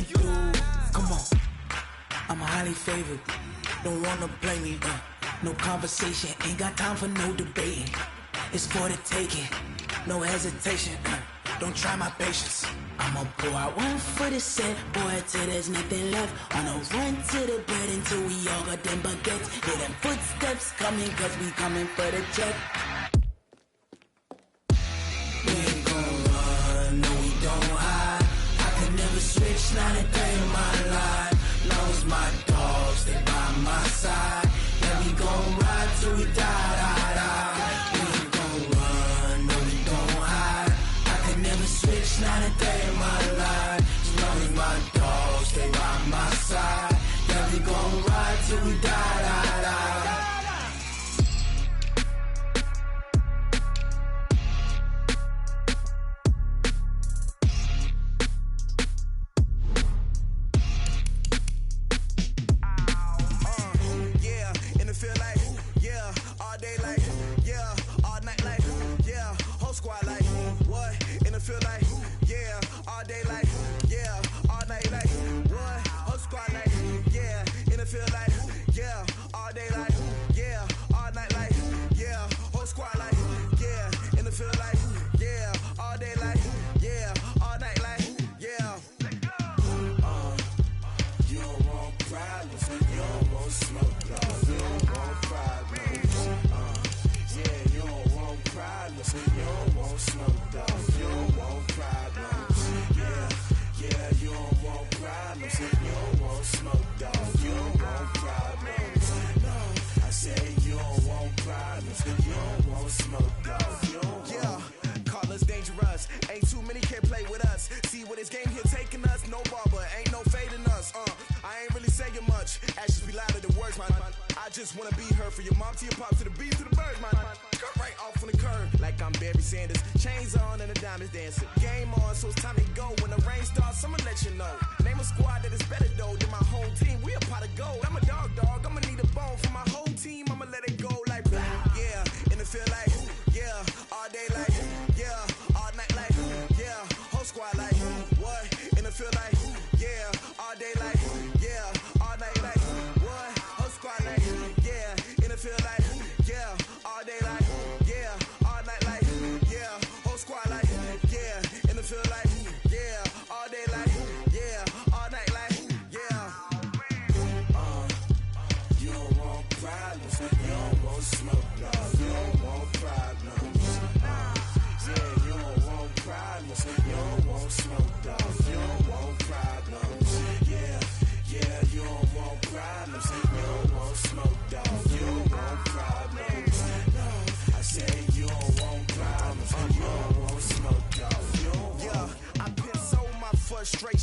going through. Come on, I'm highly favored. Don't wanna play me, no conversation. Ain't got time for no debating. It's for the taking, no hesitation. Don't try my patience. I'ma pour out one for the set, boy, till there's nothing left. On a run to the bread until we all got them baguettes. Hear them footsteps coming, cause we coming for the check. We ain't gon' run, no we don't hide. I can never switch, not a day in my life. Long as my dogs stay by my side. Yeah, we gon' ride till we die, die, die. We ain't gon' run, no we don't hide. I can never switch, not a day in my life. As long as my dogs stay by my side. Yeah, we gon' ride till we die, die, die.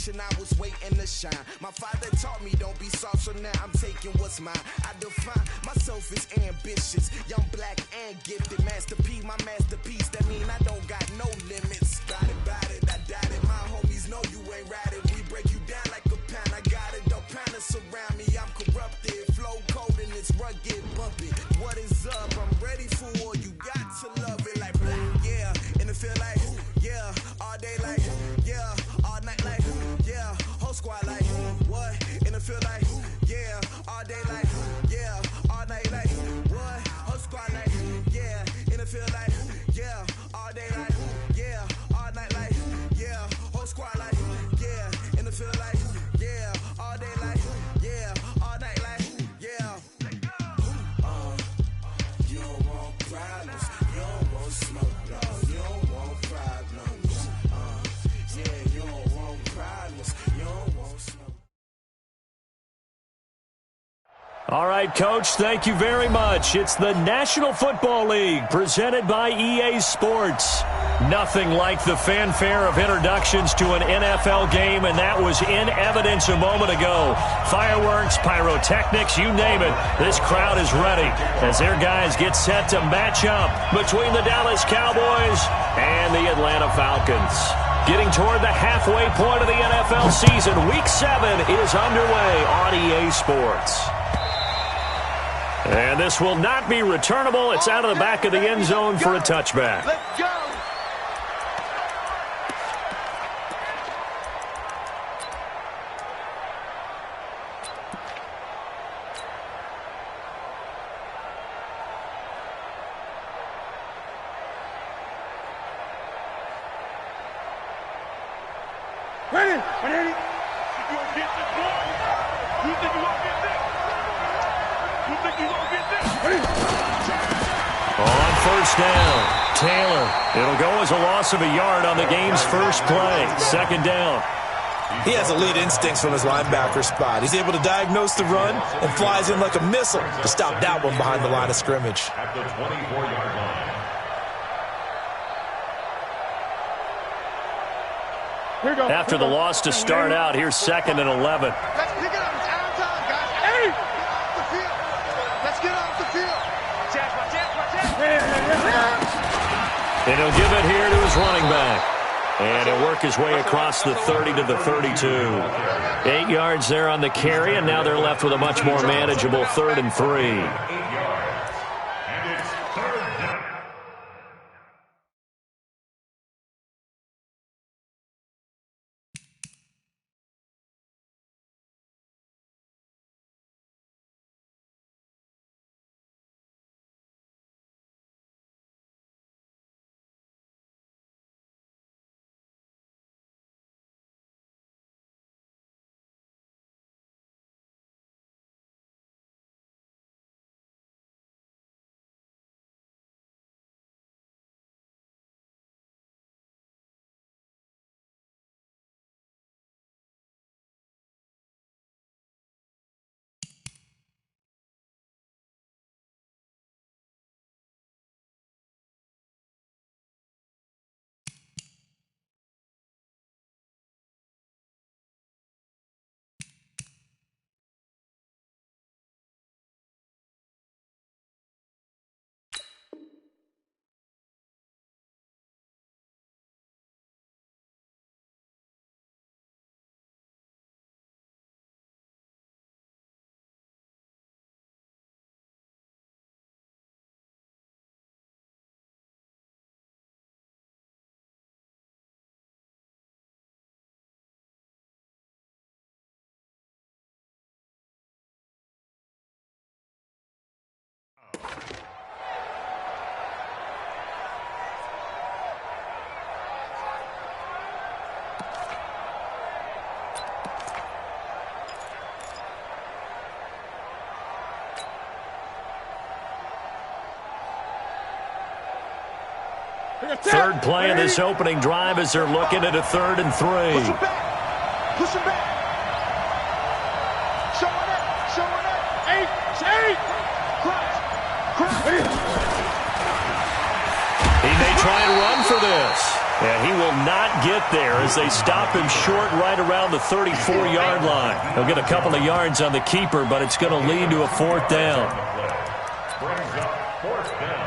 I was waiting to shine. My father taught me don't be soft, so now I'm taking what's mine. I define myself as ambitious, young, black, and gifted. Master P, my masterpiece. That mean I don't got no limits. Got it, I doubt it. My homies know you ain't ratted. We break you down like a pound. I got it, don't pound to surround me. I'm corrupted, flow cold and it's rugged, bumpy. What is up? I'm ready for war. You got to love it like black, yeah. And it feel like, yeah, all day like, yeah, all night like, yeah, whole squad like, what? And it feel like, yeah, all day like, yeah, all night like, what? Whole squad like, yeah, and it feel like, yeah, all day like, yeah, all night like, yeah, whole squad like, yeah, and it feel like, yeah, all day like, yeah, all night like, yeah. You don't want problems, you don't want smoke, dog, you don't want problems. Yeah, you don't want problems, you don't want smoke. All right, Coach, thank you very much. It's the National Football League presented by EA Sports. Nothing like the fanfare of introductions to an NFL game, and that was in evidence a moment ago. Fireworks, pyrotechnics, you name it. This crowd is ready as their guys get set to match up between the Dallas Cowboys and the Atlanta Falcons. Getting toward the halfway point of the NFL season, Week 7 is underway on EA Sports. And this will not be returnable. It's out of the back of the end zone for a touchback. Let's go. Ready. You gonna get this one? You think you gonna get this? You think you gonna get this? On first down, Taylor. It'll go as a loss of a yard on the game's first play. Second down. He has elite instincts from his linebacker spot. He's able to diagnose the run and flies in like a missile to stop that one behind the line of scrimmage. At the 24-yard line. Here we go. After the loss to start out, here's 2nd and 11. Let's pick it up. It's out of time, guys. Hey! Let's get off the field. And he'll give it here to his running back. And he'll work his way across the 30 to the 32. 8 yards there on the carry, and now they're left with a much more manageable 3rd and 3. Third play of this opening drive as they're looking at a 3rd and 3. Push him back. Push him back. Showing up. Showing up. 8. Crunch. He may try and run for this. And he will not get there as they stop him short right around the 34-yard line. He'll get a couple of yards on the keeper, but it's going to lead to a 4th down. Brings up 4th down.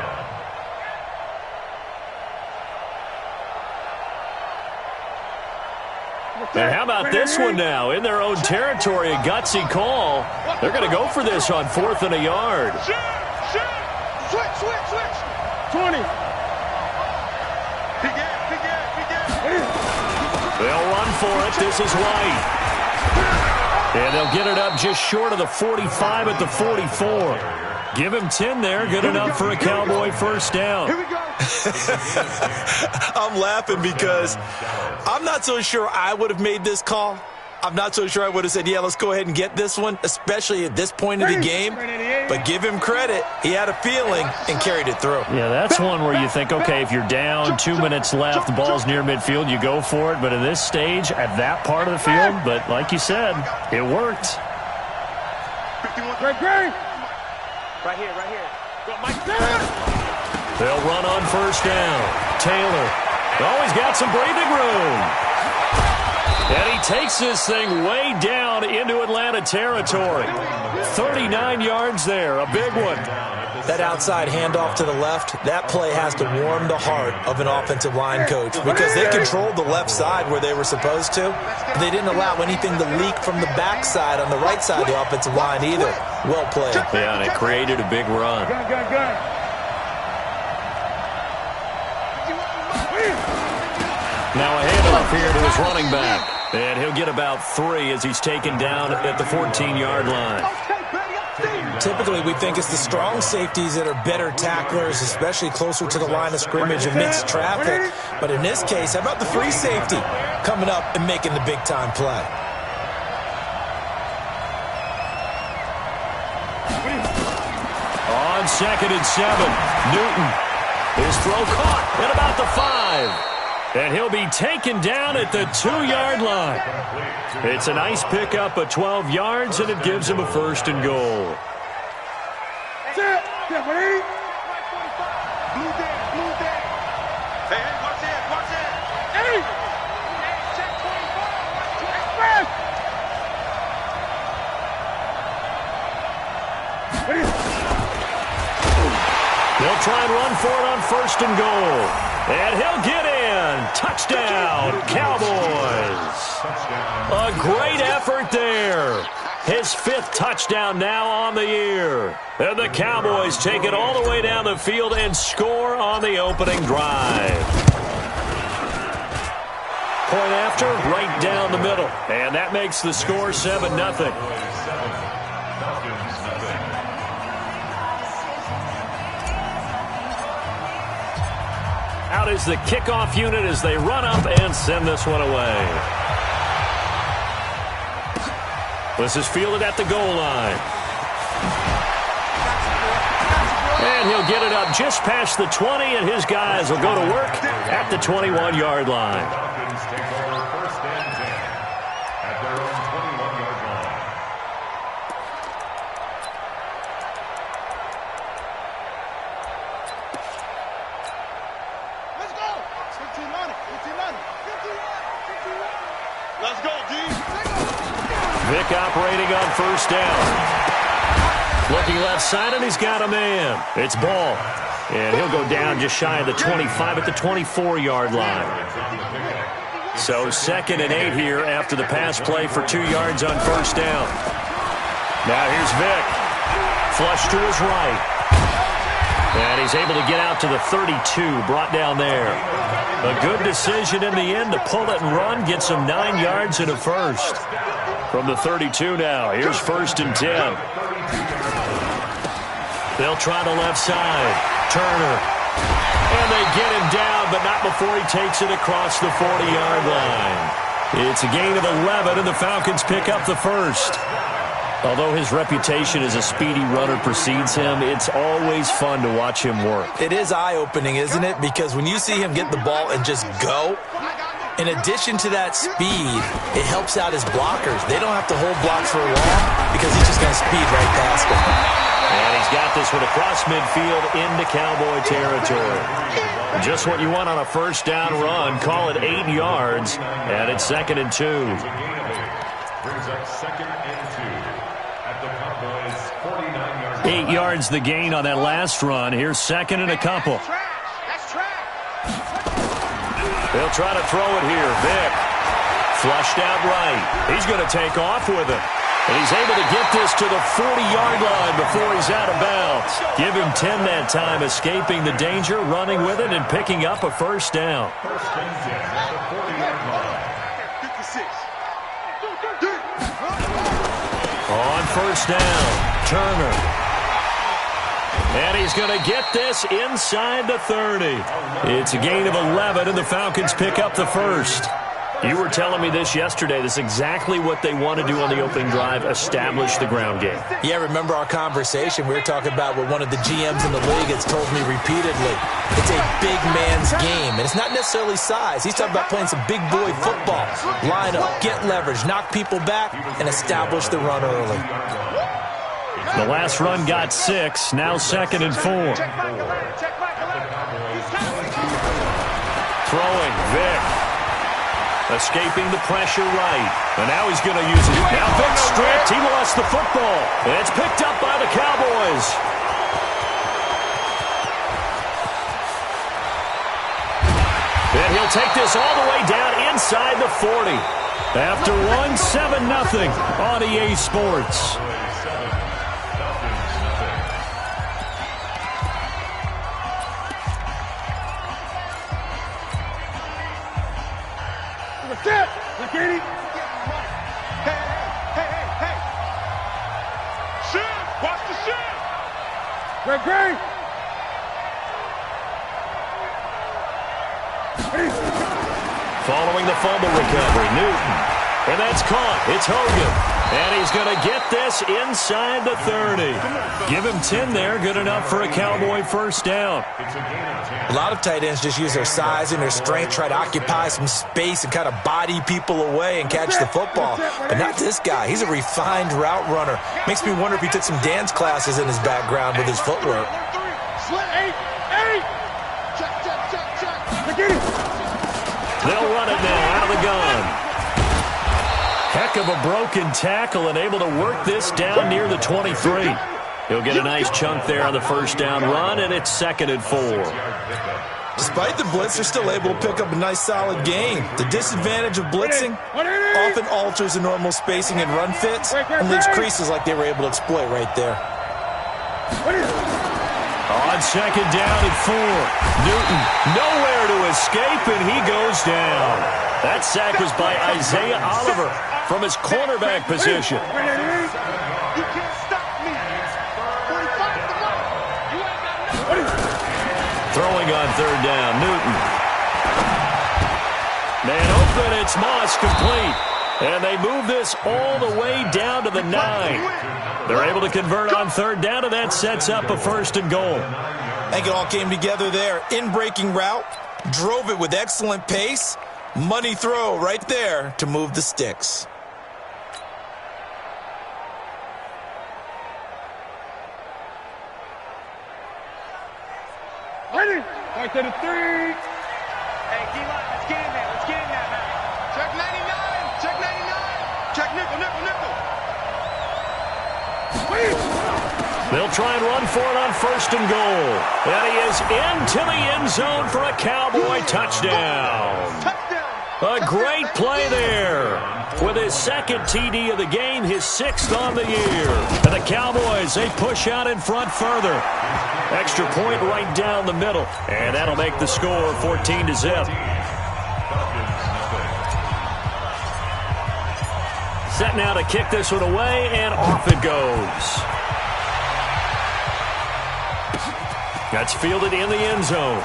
And how about this one now? In their own territory, a gutsy call. They're going to go for this on 4th and a yard. Switch. 20. They'll run for it. This is White. And they'll get it up just short of the 45 at the 44. Give him 10 there. Good enough for a Cowboy first down. Here we go. I'm laughing because I'm not so sure I would have made this call. I'm not so sure I would have said, yeah, let's go ahead and get this one, especially at this point of the game. But give him credit. He had a feeling and carried it through. Yeah, that's one where you think, okay, if you're down, 2 minutes left, the ball's near midfield, you go for it. But at this stage, at that part of the field, but like you said, it worked. Right here. They'll run on first down. Taylor. Oh, he's got some breathing room. And he takes this thing way down into Atlanta territory. 39 yards there, a big one. That outside handoff to the left, that play has to warm the heart of an offensive line coach because they controlled the left side where they were supposed to. They didn't allow anything to leak from the backside on the right side of the offensive line either. Well played. Yeah, and it created a big run. Now a handoff here to his running back. And he'll get about 3 as he's taken down at the 14-yard line. Typically, we think it's the strong safeties that are better tacklers, especially closer to the line of scrimmage amidst traffic. But in this case, how about the free safety coming up and making the big-time play? On 2nd and 7, Newton. His throw caught at about the 5. And he'll be taken down at the 2-yard line. It's a nice pickup of 12 yards, and it gives him a 1st and goal. That's it. Yeah, buddy. Blue day, blue day. Hey, watch it, watch it. Hey! Check 25. Express! They'll try and run for it on 1st and goal. And he'll get in. Touchdown, Cowboys. A great effort there. His 5th touchdown now on the year. And the Cowboys take it all the way down the field and score on the opening drive. Point after, right down the middle. And that makes the score 7-0. Out is the kickoff unit as they run up and send this one away. This is fielded at the goal line. And he'll get it up just past the 20, and his guys will go to work at the 21-yard line. Vic operating on 1st down. Looking left side, and he's got a man. It's Ball. And he'll go down just shy of the 25 at the 24-yard line. So 2nd and 8 here after the pass play for 2 yards on 1st down. Now here's Vic. Flush to his right. And he's able to get out to the 32, brought down there. A good decision in the end to pull it and run, get some 9 yards and a 1st. From the 32 now, here's 1st and 10. They'll try the left side. Turner. And they get him down, but not before he takes it across the 40-yard line. It's a gain of 11, and the Falcons pick up the 1st. Although his reputation as a speedy runner precedes him, it's always fun to watch him work. It is eye-opening, isn't it? Because when you see him get the ball and just go, in addition to that speed, it helps out his blockers. They don't have to hold blocks for long because he's just going to speed right past them. And he's got this one across midfield into Cowboy territory. Just what you want on a 1st down run. Call it 8 yards, and it's 2nd and 2. Brings up 2nd and 2 at the Cowboys' 49-yard line. 8 yards the gain on that last run. Here's 2nd and a couple. They'll try to throw it here. Vic. Flushed out right. He's going to take off with it. And he's able to get this to the 40-yard line before he's out of bounds. Give him 10 that time, escaping the danger, running with it, and picking up a 1st down. 1st and 10 at the 40-yard line. 56. On 1st down, Turner. And he's going to get this inside the 30. It's a gain of 11, and the Falcons pick up the 1st. You were telling me this yesterday. This is exactly what they want to do on the opening drive, establish the ground game. Yeah, remember our conversation? We were talking about what one of the GMs in the league has told me repeatedly. It's a big man's game, and it's not necessarily size. He's talking about playing some big boy football. Line up, get leverage, knock people back, and establish the run early. The last run got 6, now 2nd and 4. Throwing, Vic. Escaping the pressure right. And now he's going to use it. Now Vic stripped. He lost the football. And it's picked up by the Cowboys. And he'll take this all the way down inside the 40. After one, 7-0 on EA Sports. Sit! Hey! Shoot! Watch the shoot! Following the fumble recovery, Newton. And that's caught. It's Hogan. And he's going to get this inside the 30. Give him 10 there. Good enough for a Cowboy first down. A lot of tight ends just use their size and their strength, try to occupy some space and kind of body people away and catch the football. But not this guy. He's a refined route runner. Makes me wonder if he took some dance classes in his background with his footwork. They'll run it now out of the gun. Heck of a broken tackle and able to work this down near the 23. He'll get a nice chunk there on the first down run, and it's 2nd and 4. Despite the blitz, they're still able to pick up a nice solid gain. The disadvantage of blitzing often alters the normal spacing and run fits and leaves creases like they were able to exploit right there. On 2nd down and 4. Newton nowhere to escape, and he goes down. That sack was by Isaiah Oliver from his cornerback position. You can't stop me. 45 Throwing on 3rd down, Newton. Man open, it's Moss, complete. And they move this all the way down to the 9. They're able to convert on 3rd down, and that sets up a 1st and goal. I think it all came together there. In-breaking route, drove it with excellent pace. Money throw right there to move the sticks. Ready? Back to the 3. Hey, D-line, let's get in there. Let's get in there, man. Check 99. Check 99. Check nickel, nickel, nickel. They'll try and run for it on 1st and goal. And he is into the end zone for a Cowboy touchdown. A great play there. With his 2nd TD of the game, his 6th on the year. And the Cowboys, they push out in front further. Extra point right down the middle. And that'll make the score 14-0. Set now to kick this one away, and off it goes. That's fielded in the end zone.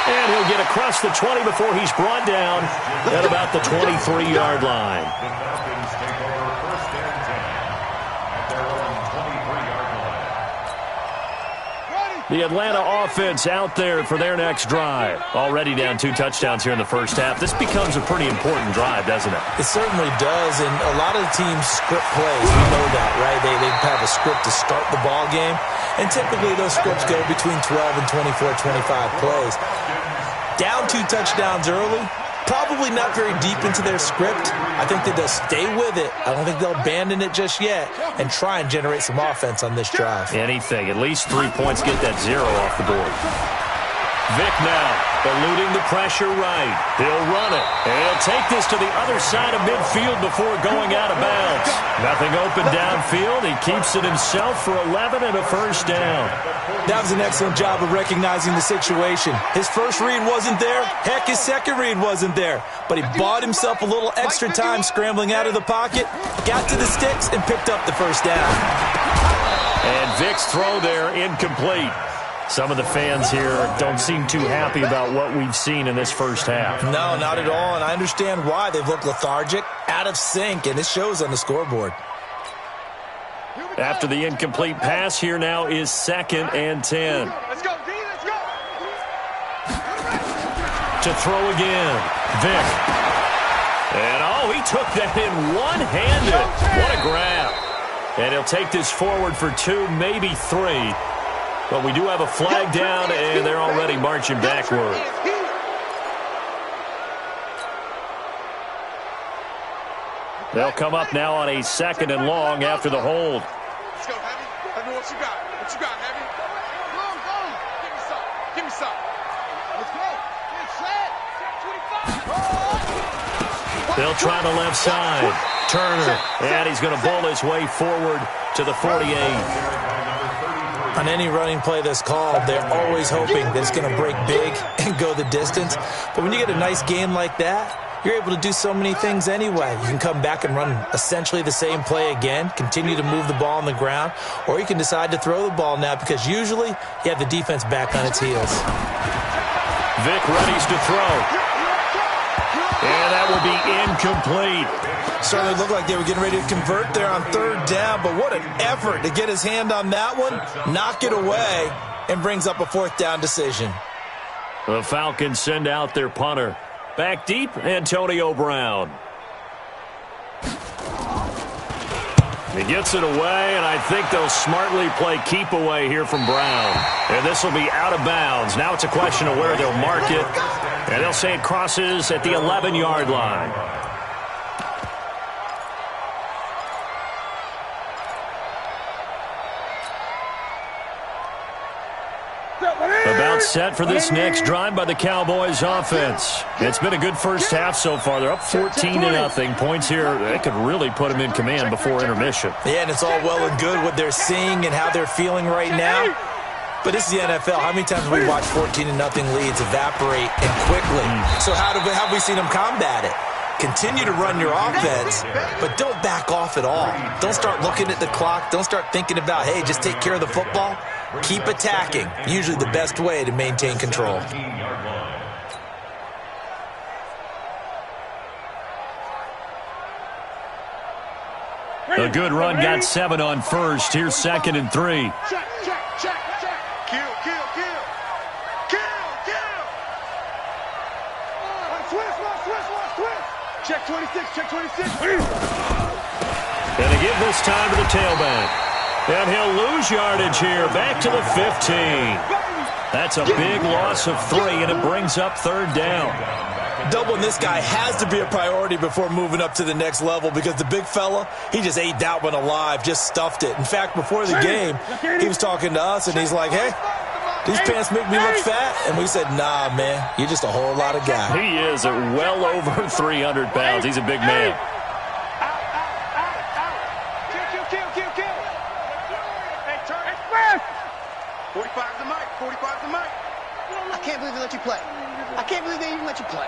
And he'll get across the 20 before he's brought down at about the 23-yard line. The Atlanta offense out there for their next drive. Already down 2 touchdowns here in the first half. This becomes a pretty important drive, doesn't it? It certainly does, and a lot of the teams script plays. We know that, right? They have a script to start the ball game, and typically those scripts go between 12 and 24, 25 plays. Down 2 touchdowns early, probably not very deep into their script. I think that they'll stay with it. I don't think they'll abandon it just yet and try and generate some offense on this drive. Anything. At least 3 points, get that 0 off the board. Vic now eluding the pressure right. He'll run it. And he'll take this to the other side of midfield before going out of bounds. Nothing open downfield. He keeps it himself for 11 and a first down. That was an excellent job of recognizing the situation. His first read wasn't there. Heck, his second read wasn't there. But he bought himself a little extra time scrambling out of the pocket, got to the sticks, and picked up the first down. And Vic's throw there incomplete. Some of the fans here don't seem too happy about what we've seen in this first half. No, not at all, and I understand why. They've looked lethargic, out of sync, and it shows on the scoreboard. After the incomplete pass, here now is 2nd and 10. Let's go, D, let's go. To throw again, Vic. And, he took that in one-handed. What a grab. And he'll take this forward for 2, maybe 3. But we do have a flag down, and they're already marching backward. They'll come up now on a 2nd and long after the hold. Let's go, Heavy. Heavy, what you got? What you got, Heavy? Go. Give me some. Give me some. Let's go. Get set. 25. They'll try the left side. Turner, and he's going to bowl his way forward to the 48. On any running play that's called, they're always hoping that it's going to break big and go the distance. But when you get a nice gain like that, you're able to do so many things anyway. You can come back and run essentially the same play again, continue to move the ball on the ground, or you can decide to throw the ball now because usually you have the defense back on its heels. Vic readies to throw. And that will be incomplete. Certainly looked like they were getting ready to convert there on third down, but what an effort to get his hand on that one, knock it away, and brings up a fourth down decision. The Falcons send out their punter. Back deep, Antonio Brown. He gets it away, and I think they'll smartly play keep away here from Brown. And this will be out of bounds. Now it's a question of where they'll mark it. And they'll say it crosses at the 11-yard line. About set for this next drive by the Cowboys offense. It's been a good first half so far. They're up 14-0. Points here, they could really put them in command before intermission. Yeah, and it's all well and good what they're seeing and how they're feeling right now. But this is the NFL. How many times have we watched 14-0 leads evaporate and quickly? So how have we seen them combat it? Continue to run your offense, but don't back off at all. Don't start looking at the clock. Don't start thinking about, hey, just take care of the football. Keep attacking. Usually the best way to maintain control. A good run got 7 on first. Here's 2nd and 3. Check. Kill. Twist. Check 26. And they give this time to the tailback. And he'll lose yardage here. Back to the 15. That's a big loss of 3, and it brings up third down. Doubling this guy has to be a priority before moving up to the next level because the big fella, he just ate that one alive, just stuffed it. In fact, before the game, he was talking to us, and he's like, hey, these pants make me look fat. And we said, nah, man, you're just a whole lot of guy. He is at well over 300 pounds. He's a big man. Kill. Hey, turn. 45's the mic. I can't believe they let you play. I can't believe they even let you play.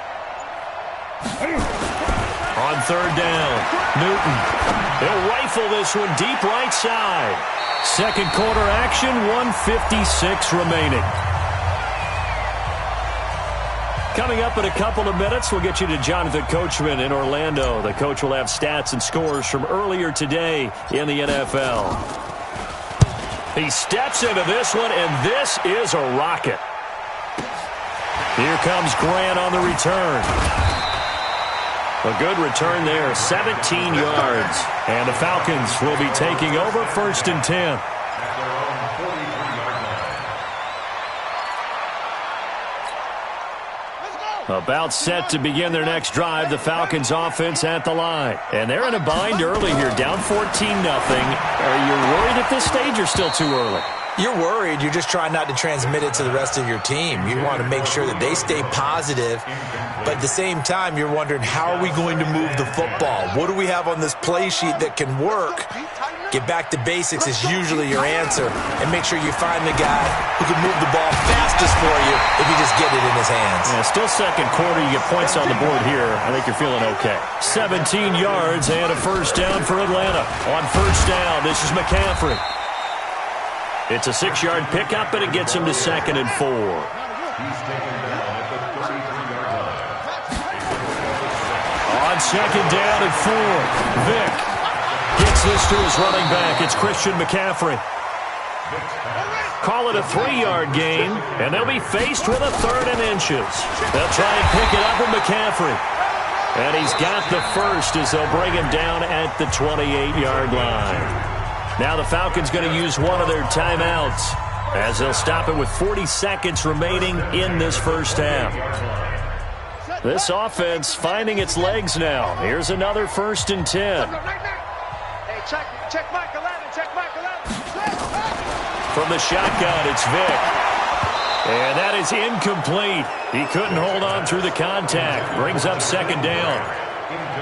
On third down, Newton. They'll rifle this one deep right side. Second quarter action, 1:56 remaining. Coming up in a couple of minutes, we'll get you to Jonathan Coachman in Orlando. The coach will have stats and scores from earlier today in the NFL. He steps into this one, and this is a rocket. Here comes Grant on the return. A good return there, 17 yards. And the Falcons will be taking over 1st and 10. About set to begin their next drive, the Falcons offense at the line. And they're in a bind early here, down 14-0. Are you worried at this stage or still too early? You're worried. You're just trying not to transmit it to the rest of your team. You want to make sure that they stay positive. But at the same time, you're wondering, how are we going to move the football? What do we have on this play sheet that can work? Get back to basics is usually your answer. And make sure you find the guy who can move the ball fastest for you if you just get it in his hands. Yeah, still second quarter. You get points on the board here. I think you're feeling okay. 17 yards and a first down for Atlanta. On first down, this is McCaffrey. It's a 6-yard pickup, and it gets him to 2nd and 4. On 2nd down and 4, Vic gets this to his running back. It's Christian McCaffrey. Call it a 3-yard gain, and they'll be faced with a 3rd and inches. They'll try and pick it up with McCaffrey. And he's got the first as they'll bring him down at the 28-yard line. Now the Falcons going to use one of their timeouts as they'll stop it with 40 seconds remaining in this first half. This offense finding its legs now. Here's another 1st and 10. Hey, check Mike 11. From the shotgun, it's Vic. And that is incomplete. He couldn't hold on through the contact. Brings up 2nd down.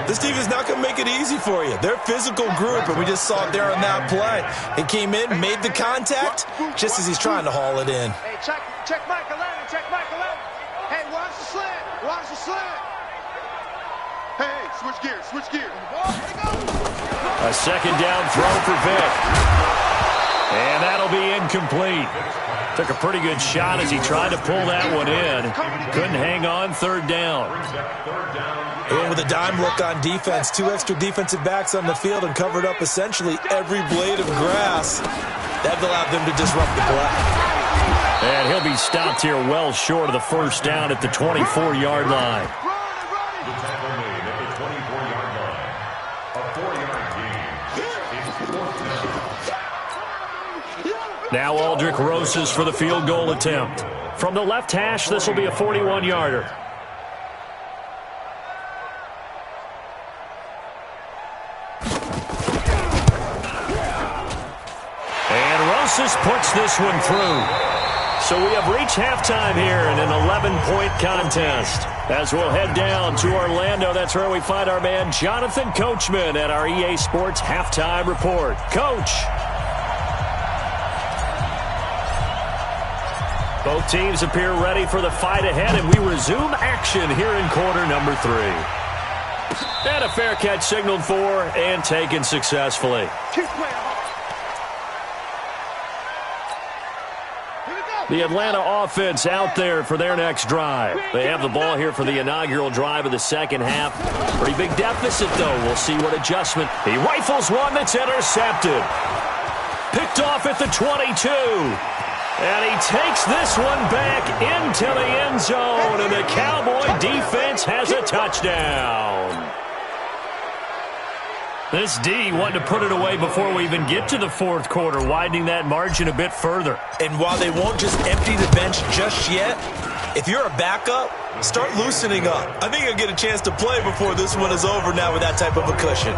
This team is not going to make it easy for you. They're a physical group, and we just saw it there on that play. He came in, made the contact, just as he's trying to haul it in. Hey, check Mike 11. Hey, watch the slant. Switch gears. Switch gears. A second down throw for Vic. And that'll be incomplete. Took a pretty good shot as he tried to pull that one in. Couldn't hang on, third down. They went with a dime look on defense. 2 extra defensive backs on the field and covered up essentially every blade of grass. That allowed them to disrupt the play. And he'll be stopped here well short of the first down at the 24-yard line. The tackle made at the 24-yard line. A 4-yard gain. It's fourth down. Now Aldrich Rosas for the field goal attempt. From the left hash, this will be a 41-yarder. And Rosas puts this one through. So we have reached halftime here in an 11-point contest. As we'll head down to Orlando, that's where we find our man Jonathan Coachman at our EA Sports Halftime Report. Coach. Both teams appear ready for the fight ahead, and we resume action here in quarter number 3. And a fair catch signaled for and taken successfully. The Atlanta offense out there for their next drive. They have the ball here for the inaugural drive of the second half. Pretty big deficit, though. We'll see what adjustment. He rifles one that's intercepted. Picked off at the 22. And he takes this one back into the end zone, and the Cowboy defense has a touchdown. This D wanted to put it away before we even get to the fourth quarter, widening that margin a bit further. And while they won't just empty the bench just yet, if you're a backup, start loosening up. I think you'll get a chance to play before this one is over now with that type of a cushion.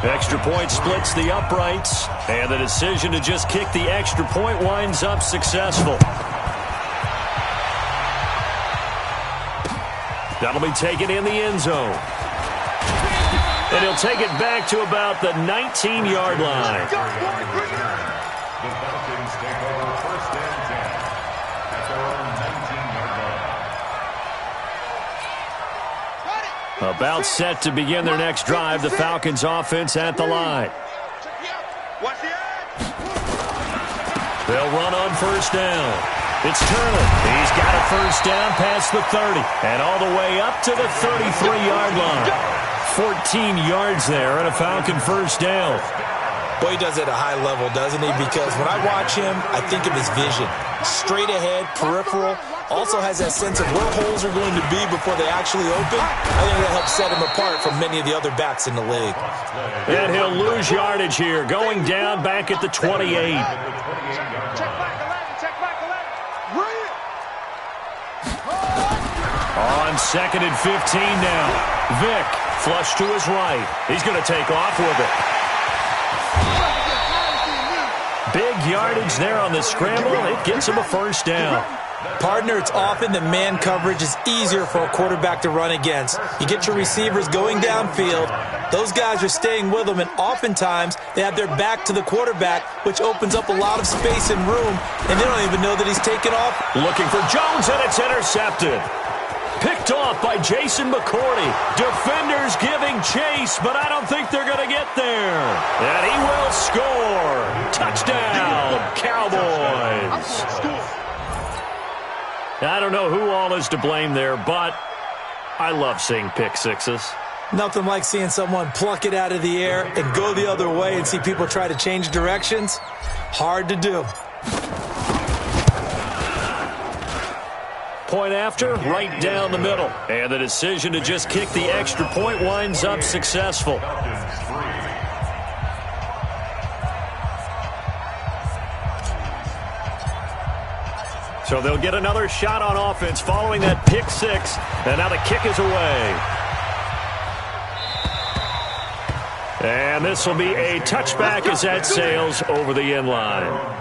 Extra point splits the uprights, and the decision to just kick the extra point winds up successful. That'll be taken in the end zone. And he'll take it back to about the 19-yard line. The Falcons take over first and 10 at their own 19-yard line. About set to begin their next drive, the Falcons offense at the line. They'll run on first down. It's Turner. He's got a first down past the 30 and all the way up to the 33-yard line. 14 yards there and a Falcon first down. Boy, he does it at a high level, doesn't he? Because when I watch him, I think of his vision. Straight ahead, peripheral. Also has that sense of where holes are going to be before they actually open. I think that helps set him apart from many of the other backs in the league. And he'll lose yardage here, going down back at the 28. On second and 15 now. Vic, flush to his right. He's going to take off with it. Big yardage there on the scramble. It gets him a first down. Partner, it's often that man coverage is easier for a quarterback to run against. You get your receivers going downfield. Those guys are staying with them, and oftentimes they have their back to the quarterback, which opens up a lot of space and room, and they don't even know that he's taken off. Looking for Jones, and it's intercepted. Picked off by Jason McCourty. Defenders giving chase, but I don't think they're going to get there. And he will score. Touchdown, Cowboys. I don't know who all is to blame there, but I love seeing pick sixes. Nothing like seeing someone pluck it out of the air and go the other way and see people try to change directions. Hard to do. Point after, right down the middle. And the decision to just kick the extra point winds up successful. So they'll get another shot on offense following that pick six. And now the kick is away. And this will be a touchback as that sails over the end line.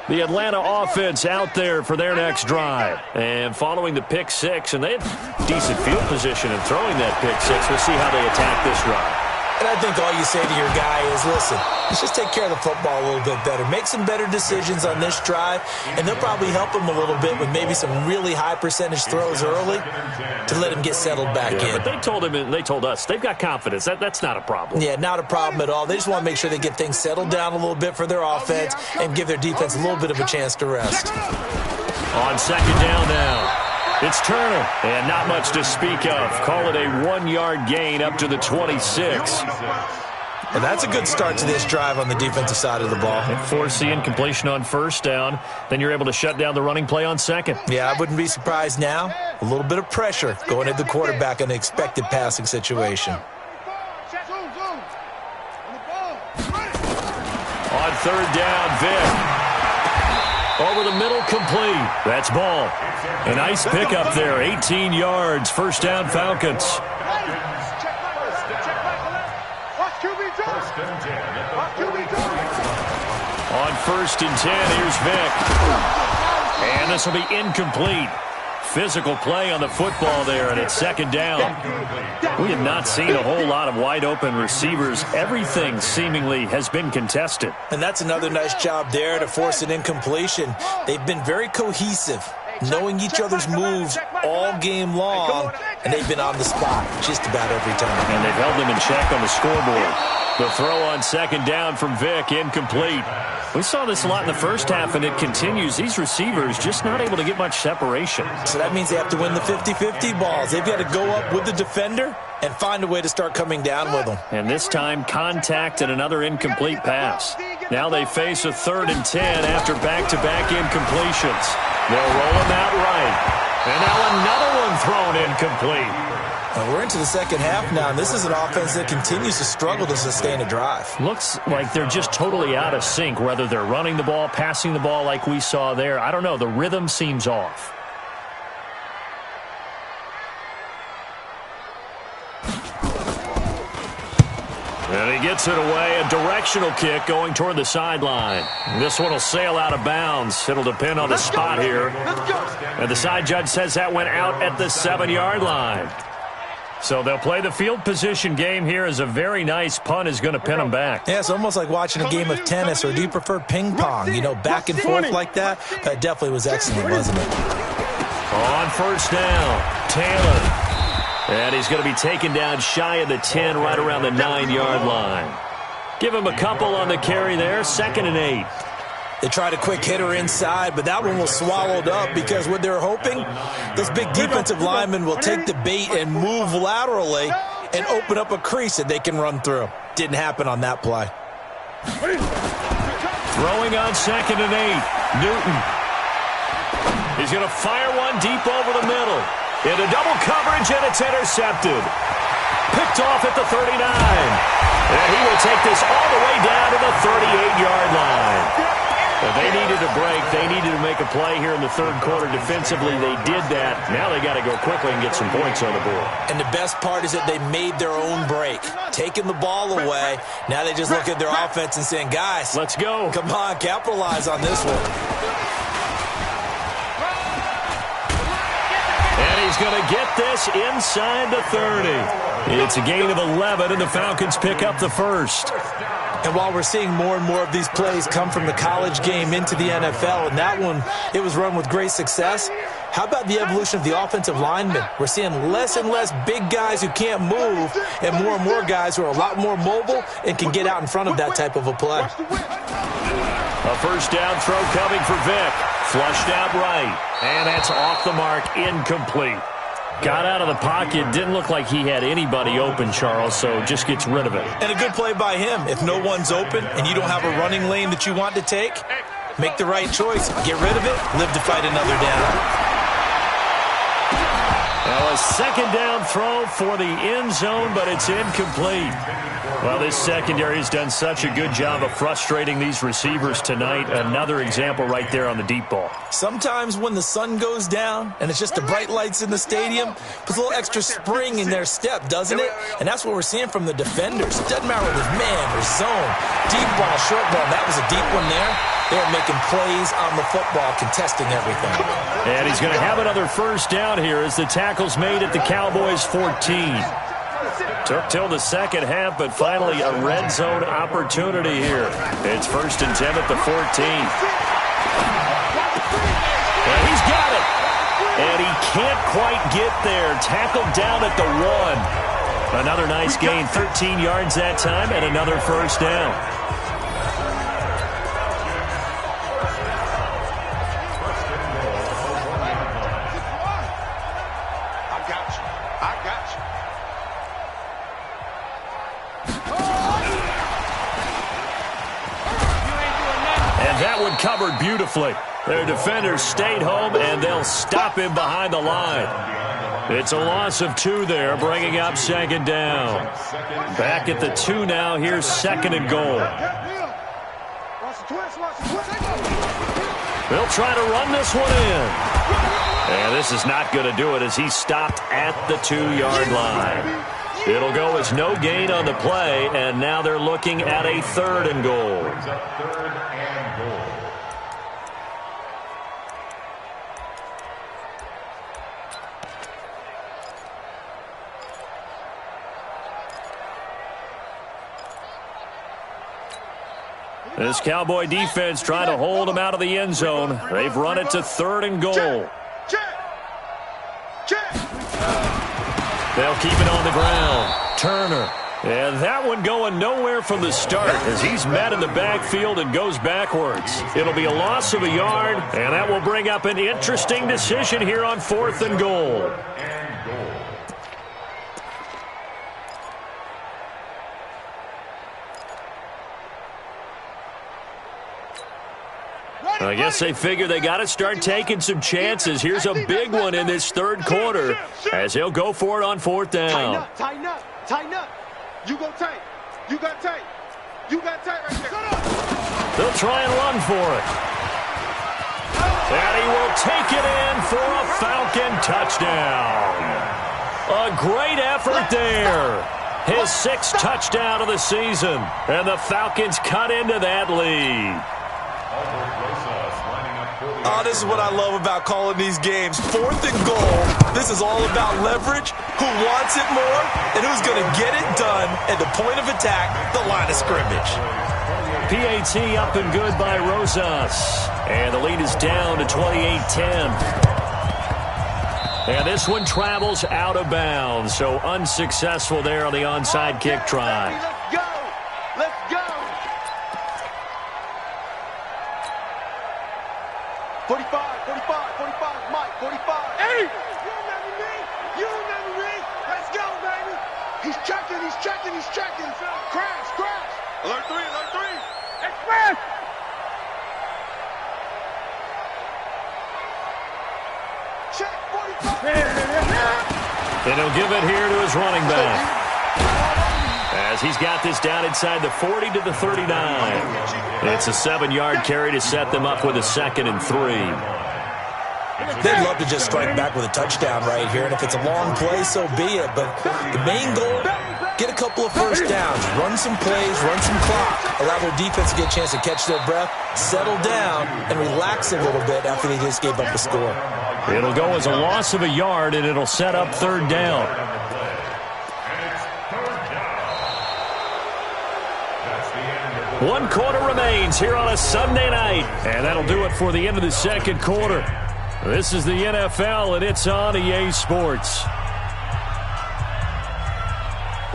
The Atlanta offense out there for their next drive. And following the pick six, and they had decent field position in throwing that pick six. We'll see how they attack this drive. And I think all you say to your guy is, listen, let's just take care of the football a little bit better. Make some better decisions on this drive, and they'll probably help him a little bit with maybe some really high percentage throws early to let him get settled back in. But they told him, and they told us, they've got confidence. That's not a problem. Yeah, not a problem at all. They just want to make sure they get things settled down a little bit for their offense and give their defense a little bit of a chance to rest. On second down now. It's Turner, and not much to speak of. Call it a 1-yard gain up to the 26. And that's a good start to this drive on the defensive side of the ball. Force the incompletion on first down. Then you're able to shut down the running play on second. Yeah, I wouldn't be surprised now. A little bit of pressure going at the quarterback in an expected passing situation. On third down, Vic. Over the middle, complete. That's Ball. A nice pickup there, 18 yards. First down, Falcons. On first and 10, here's Vic. And this will be incomplete. Physical play on the football there, and it's second down. We have not seen a whole lot of wide-open receivers. Everything seemingly has been contested. And that's another nice job there to force an incompletion. They've been very cohesive, knowing each other's moves all game long, and they've been on the spot just about every time. And they've held them in check on the scoreboard. The throw on second down from Vic, incomplete. We saw this a lot in the first half, and it continues. These receivers just not able to get much separation. So that means they have to win the 50-50 balls. They've got to go up with the defender and find a way to start coming down with them. And this time, contact and another incomplete pass. Now they face a 3rd and 10 after back-to-back incompletions. They'll roll him out right. And now another one thrown incomplete. And we're into the second half now, and this is an offense that continues to struggle to sustain a drive. Looks like they're just totally out of sync, whether they're running the ball, passing the ball like we saw there. I don't know. The rhythm seems off. And he gets it away, a directional kick going toward the sideline. This one will sail out of bounds. It'll depend on the spot here. And the side judge says that went out at the 7-yard line. So they'll play the field position game here as a very nice punt is going to pin them back. Yeah, it's almost like watching a game of tennis, or do you prefer ping pong? You know, back and forth like that? That definitely was excellent, wasn't it? On first down, Taylor. And he's going to be taken down shy of the 10, right around the 9-yard line. Give him a couple on the carry there, 2nd and 8. They tried a quick hitter inside, but that one was swallowed up because what they're hoping, those big defensive linemen will take the bait and move laterally and open up a crease that they can run through. Didn't happen on that play. Throwing on 2nd and 8, Newton. He's going to fire one deep over the middle. Into double coverage, and it's intercepted. Picked off at the 39. And he will take this all the way down to the 38-yard line. They needed a break. They needed to make a play here in the third quarter. Defensively, they did that. Now they got to go quickly and get some points on the board. And the best part is that they made their own break. Taking the ball away. Now they just look at their offense and saying, guys, let's go. Come on, capitalize on this one. And he's going to get this inside the 30. It's a gain of 11, and the Falcons pick up the first. And while we're seeing more and more of these plays come from the college game into the NFL, and that one, it was run with great success, how about the evolution of the offensive linemen? We're seeing less and less big guys who can't move and more guys who are a lot more mobile and can get out in front of that type of a play. A first down throw coming for Vic. Flushed out right. And that's off the mark, incomplete. Got out of the pocket, didn't look like he had anybody open, Charles, so just gets rid of it. And a good play by him. If no one's open and you don't have a running lane that you want to take, make the right choice, get rid of it, live to fight another down. Now a second down throw for the end zone, but it's incomplete. Well, this secondary has done such a good job of frustrating these receivers tonight. Another example right there on the deep ball. Sometimes when the sun goes down and it's just the bright lights in the stadium, puts a little extra spring in their step, doesn't it? And that's what we're seeing from the defenders. It doesn't matter whether it's man or zone. Deep ball, short ball. That was a deep one there. They're making plays on the football, contesting everything. And he's going to have another first down here as the tackle's made at the Cowboys' 14. Took till the second half, but finally a red zone opportunity here. It's 1st and 10 at the 14. And he's got it. And he can't quite get there. Tackled down at the 1. Another nice gain, 13 yards that time, and another first down. Covered beautifully. Their defenders stayed home, and they'll stop him behind the line. It's a loss of 2 there, bringing up 2nd down. Back at the 2 now. Here's 2nd and goal. They'll try to run this one in. And this is not going to do it as he stopped at the 2-yard line. It'll go as no gain on the play, and now they're looking at a 3rd and goal. This Cowboy defense trying to hold him out of the end zone. They've run it to 3rd and goal. They'll keep it on the ground. Turner. And that one going nowhere from the start as he's met in the backfield and goes backwards. It'll be a loss of a yard, and that will bring up an interesting decision here on 4th and goal. I guess they figure they got to start taking some chances. Here's a big one in this 3rd quarter as he'll go for it on 4th down. Tighten up, tighten up. You go tight. You got tight. You got tight right there. They'll try and run for it. And he will take it in for a Falcon touchdown. A great effort there. His 6th touchdown of the season. And the Falcons cut into that lead. Oh, this is what I love about calling these games. 4th and goal. This is all about leverage, who wants it more, and who's going to get it done at the point of attack, the line of scrimmage. PAT up and good by Rosas. And the lead is down to 28-10. And this one travels out of bounds, so unsuccessful there on the onside kick try. Let's go! Let's go! 45, 45, 45, Mike, 45. Hey! You remember me? You remember me? Let's go, baby! He's checking, he's checking, he's checking. Crash, crash! Alert 3, alert 3! Express! Check, 45! And he'll give it here to his running back. As he's got this down inside the 40 to the 39. It's a 7-yard carry to set them up with a 2nd and 3. They'd love to just strike back with a touchdown right here, and if it's a long play, so be it. But the main goal, get a couple of first downs, run some plays, run some clock, allow their defense to get a chance to catch their breath, settle down, and relax a little bit after they just gave up the score. It'll go as a loss of a yard, and it'll set up 3rd down. One quarter remains here on a Sunday night, and that'll do it for the end of the 2nd quarter. This is the NFL, and it's on EA Sports.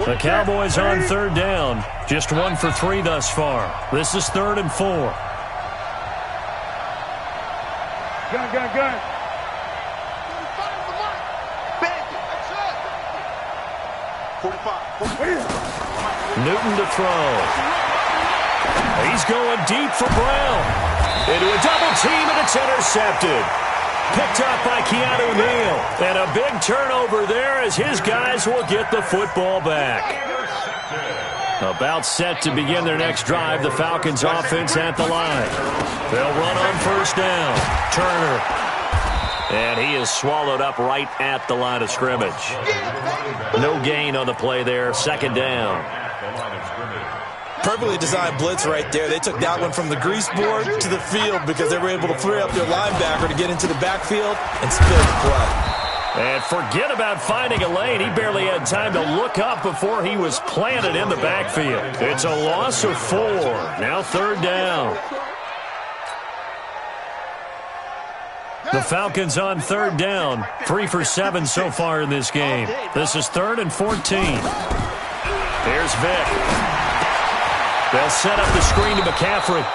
The Cowboys on 3rd down, just 1 for 3 thus far. This is 3rd and 4. Gun, gun, gun. 45. Newton to throw. He's going deep for Brown. Into a double team, and it's intercepted. Picked up by Keanu Neal. And a big turnover there as his guys will get the football back. About set to begin their next drive, the Falcons offense at the line. They'll run on 1st down. Turner. And he is swallowed up right at the line of scrimmage. No gain on the play there. 2nd down. Perfectly designed blitz right there. They took that one from the grease board to the field because they were able to free up their linebacker to get into the backfield and spill the play. And forget about finding a lane. He barely had time to look up before he was planted in the backfield. It's a loss of 4. Now 3rd down. The Falcons on 3rd down. 3 for 7 so far in this game. This is 3rd and 14. Here's Vic. They'll set up the screen to McCaffrey.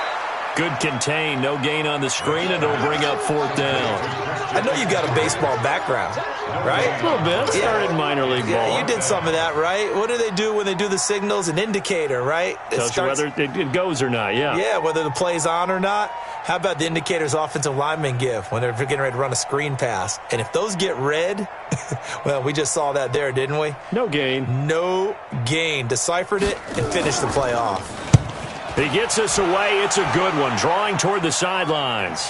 Good contain. No gain on the screen, and it'll bring up 4th down. I know you've got a baseball background, right? A little bit. Started in minor league ball. Yeah, you did some of that, right? What do they do when they do the signals? An indicator, right? Tells you whether it goes or not, yeah. Yeah, whether the play's on or not. How about the indicators offensive linemen give when they're getting ready to run a screen pass? And if those get red, well, we just saw that there, didn't we? No gain. No gain. Deciphered it and finished the play off. He gets us away. It's a good one. Drawing toward the sidelines.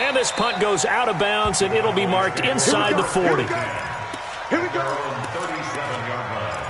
And this punt goes out of bounds, and it'll be marked inside the 40. Here we go. 37-yard line.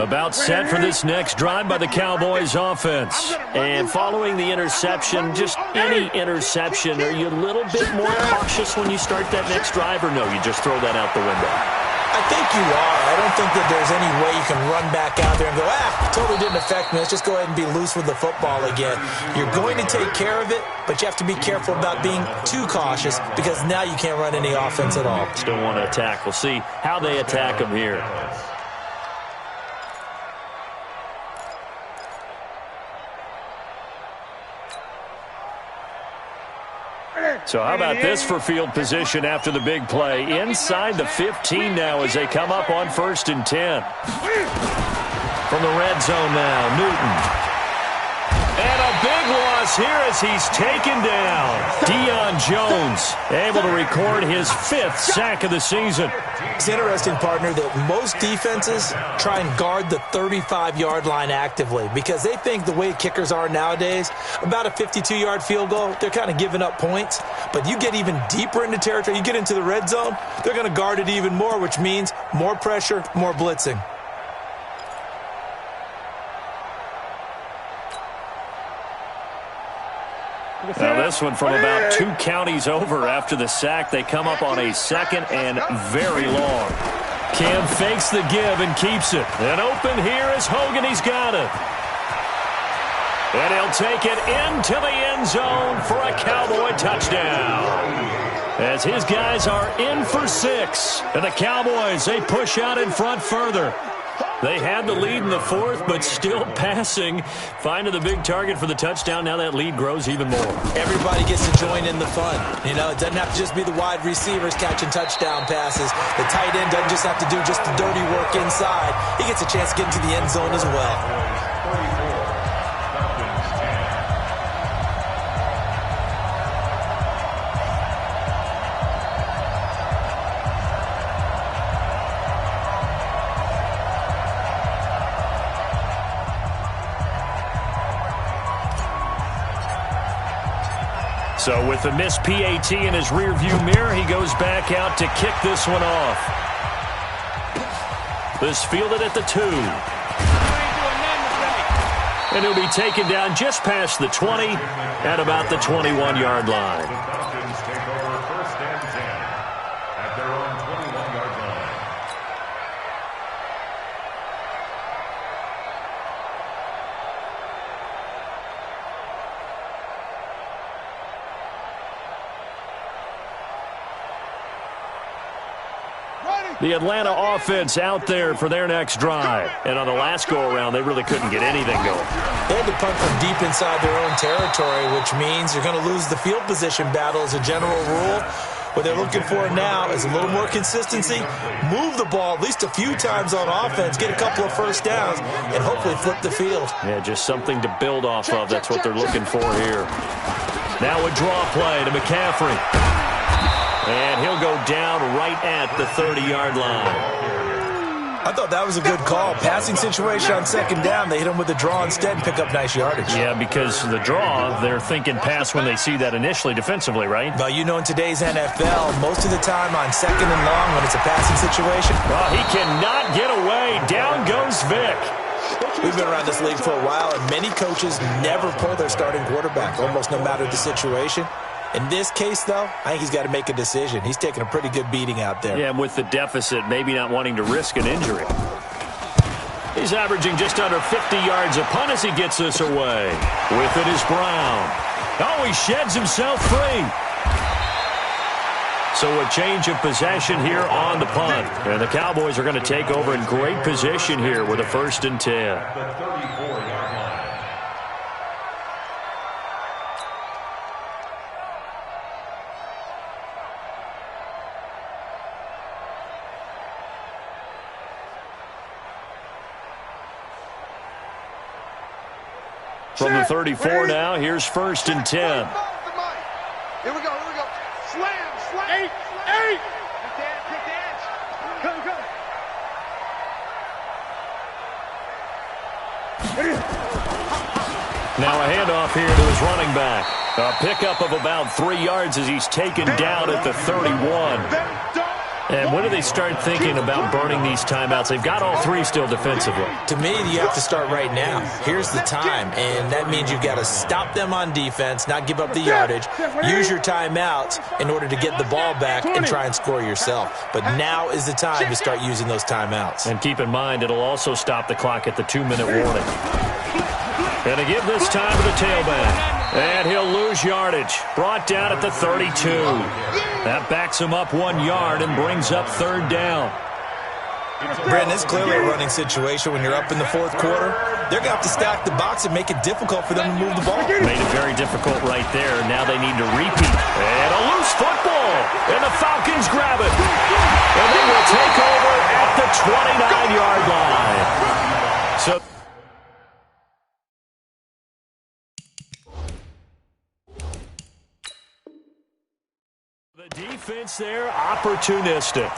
About set for this next drive by the Cowboys offense. And following the interception, just any interception, are you a little bit more cautious when you start that next drive, or no, you just throw that out the window? I think you are. I don't think that there's any way you can run back out there and go, totally didn't affect me. Let's just go ahead and be loose with the football again. You're going to take care of it, but you have to be careful about being too cautious because now you can't run any offense at all. Still want to attack. We'll see how they attack them here. So how about this for field position after the big play? Inside the 15 now as they come up on 1st and 10. From the red zone now, Newton. And a big loss here as he's taken down. Deion Jones able to record his 5th sack of the season. It's interesting, partner, that most defenses try and guard the 35-yard line actively because they think the way kickers are nowadays, about a 52-yard field goal, they're kind of giving up points. But you get even deeper into territory, you get into the red zone, they're going to guard it even more, which means more pressure, more blitzing. Now this one from about 2 counties over after the sack. They come up on a 2nd and very long. Cam fakes the give and keeps it. And open here is Hogan. He's got it. And he'll take it into the end zone for a Cowboy touchdown. As his guys are in for 6. And the Cowboys, they push out in front further. They had the lead in the 4th, but still passing. Finding the big target for the touchdown. Now that lead grows even more. Everybody gets to join in the fun. You know, it doesn't have to just be the wide receivers catching touchdown passes. The tight end doesn't just have to do just the dirty work inside. He gets a chance to get into the end zone as well. So with the missed PAT in his rearview mirror, he goes back out to kick this one off. This fielded at the 2. And he'll be taken down just past the 20 at about the 21-yard line. The Falcons take over 1st and 10 at their own 21-yard line. The Atlanta offense out there for their next drive. And on the last go-around, they really couldn't get anything going. They had to punt from deep inside their own territory, which means you're going to lose the field position battle as a general rule. What they're looking for now is a little more consistency, move the ball at least a few times on offense, get a couple of first downs, and hopefully flip the field. Yeah, just something to build off of. That's what they're looking for here. Now a draw play to McCaffrey. And he'll go down right at the 30-yard line. I thought that was a good call. Passing situation on second down. They hit him with a draw instead and pick up nice yardage. Yeah, because the draw, they're thinking pass when they see that initially defensively, right? Well, you know, in today's NFL, most of the time on second and long when it's a passing situation. Well, he cannot get away. Down goes Vic. We've been around this league for a while, and many coaches never pull their starting quarterback, almost no matter the situation. In this case, though, I think he's got to make a decision. He's taking a pretty good beating out there. Yeah, and with the deficit, maybe not wanting to risk an injury. He's averaging just under 50 yards a punt as he gets this away. With it is Brown. Oh, he sheds himself free. So a change of possession here on the punt. And the Cowboys are going to take over in great position here with a 1st and 10. From the 34 now, here's 1st and 10. Here we go. Slam. 8. Pick the edge. Come. Now a handoff here to his running back. A pickup of about 3 yards as he's taken down at the 31. And when do they start thinking about burning these timeouts? They've got all 3 still defensively. To me, you have to start right now. Here's the time, and that means you've got to stop them on defense, not give up the yardage, use your timeouts in order to get the ball back and try and score yourself. But now is the time to start using those timeouts. And keep in mind, it'll also stop the clock at the 2-minute warning. And to give this time to the tailback. And he'll lose yardage. Brought down at the 32. That backs him up 1 yard and brings up 3rd down. Brandon, it's clearly a running situation when you're up in the 4th quarter. They're going to have to stack the box and make it difficult for them to move the ball. Made it very difficult right there. Now they need to repeat. And a loose football. And the Falcons grab it. And they will take over at the 29-yard line. So the defense there, opportunistic.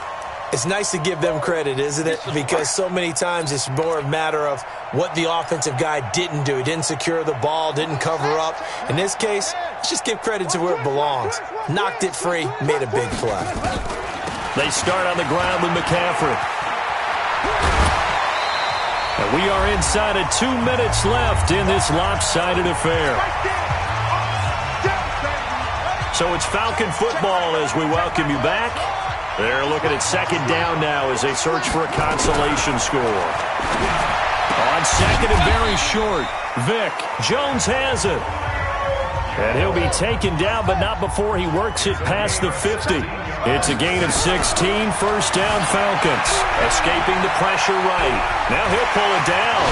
It's nice to give them credit, isn't it? Because so many times it's more a matter of what the offensive guy didn't do. He didn't secure the ball, didn't cover up. In this case, let's just give credit to where it belongs. Knocked it free, made a big play. They start on the ground with McCaffrey. And we are inside of 2 minutes left in this lopsided affair. So it's Falcon football as we welcome you back. They're looking at 2nd down now as they search for a consolation score. On 2nd and very short, Vic. Jones has it. And he'll be taken down, but not before he works it past the 50. It's a gain of 16, 1st down Falcons. Escaping the pressure right. Now he'll pull it down.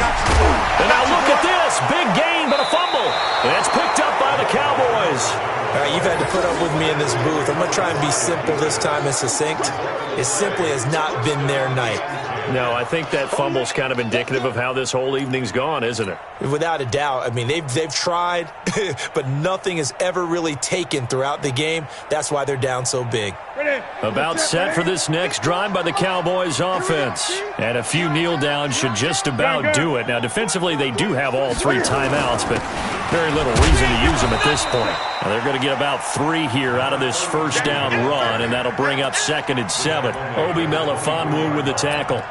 And now look at this. Big gain, but a fumble. And it's picked up by the Cowboys. All right, you've had to put up with me in this booth. I'm going to try and be simple this time and succinct. It simply has not been their night. No, I think that fumble's kind of indicative of how this whole evening's gone, isn't it? Without a doubt. I mean, they've tried, but nothing is ever really taken throughout the game. That's why they're down so big. About set for this next drive by the Cowboys offense. And a few kneel downs should just about do it. Now, defensively, they do have all 3 timeouts, but very little reason to use them at this point. Now, they're going to get about 3 here out of this 1st down run, and that'll bring up 2nd and 7. Obi Melifonwu with the tackle.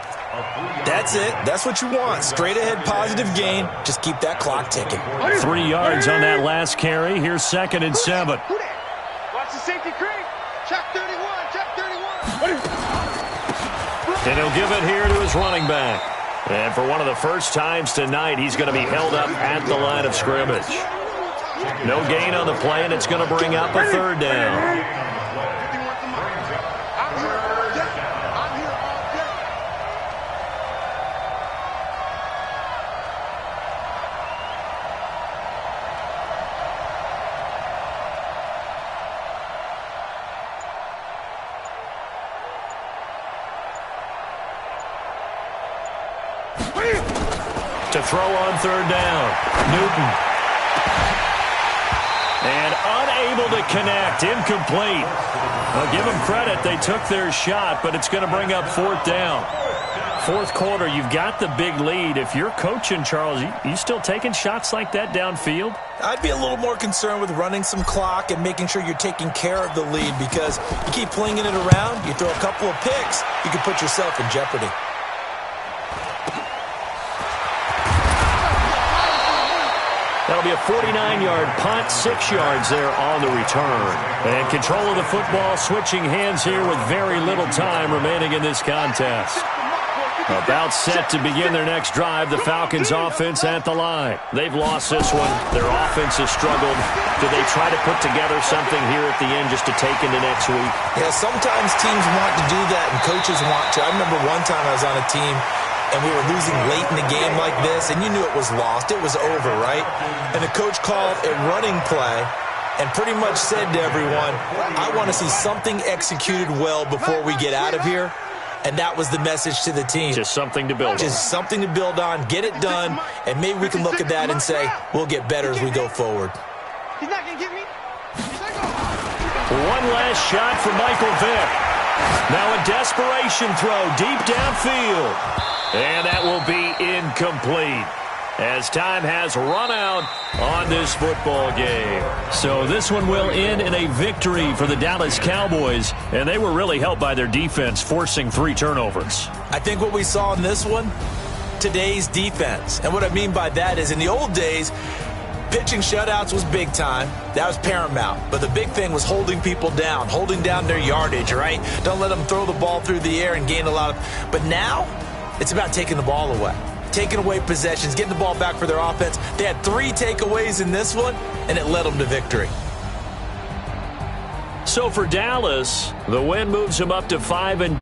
That's it. That's what you want. Straight ahead positive gain. Just keep that clock ticking. 3 yards on that last carry. Here's 2nd and 7. Watch the safety creep. Check 31. And he'll give it here to his running back. And for one of the first times tonight, he's going to be held up at the line of scrimmage. No gain on the play, and it's going to bring up a 3rd down. To throw on 3rd down, Newton. And unable to connect, incomplete. I'll give them credit, they took their shot, but it's going to bring up 4th down. Fourth quarter, you've got the big lead. If you're coaching, Charles, you still taking shots like that downfield? I'd be a little more concerned with running some clock and making sure you're taking care of the lead, because you keep flinging it around, you throw a couple of picks, you can put yourself in jeopardy. That'll be a 49-yard punt, 6 yards there on the return. And control of the football switching hands here with very little time remaining in this contest. About set to begin their next drive, the Falcons offense at the line. They've lost this one. Their offense has struggled. Do they try to put together something here at the end just to take into next week? Yeah, sometimes teams want to do that and coaches want to. I remember one time I was on a team and we were losing late in the game like this, and you knew it was lost. It was over, right? And the coach called a running play and pretty much said to everyone, I want to see something executed well before we get out of here. And that was the message to the team. Just something to build on. Just something to build on, get it done, and maybe we can look at that and say, we'll get better as we go forward. He's not going to get me. One last shot for Michael Vick. Now a desperation throw deep downfield. And that will be incomplete, as time has run out on this football game. So this one will end in a victory for the Dallas Cowboys, and they were really helped by their defense, forcing 3 turnovers. I think what we saw in this one, today's defense. And what I mean by that is, in the old days, pitching shutouts was big time. That was paramount. But the big thing was holding people down, holding down their yardage, right? Don't let them throw the ball through the air and gain a lot of... But now, it's about taking the ball away. Taking away possessions, getting the ball back for their offense. They had 3 takeaways in this one, and it led them to victory. So for Dallas, the win moves them up to 5-2.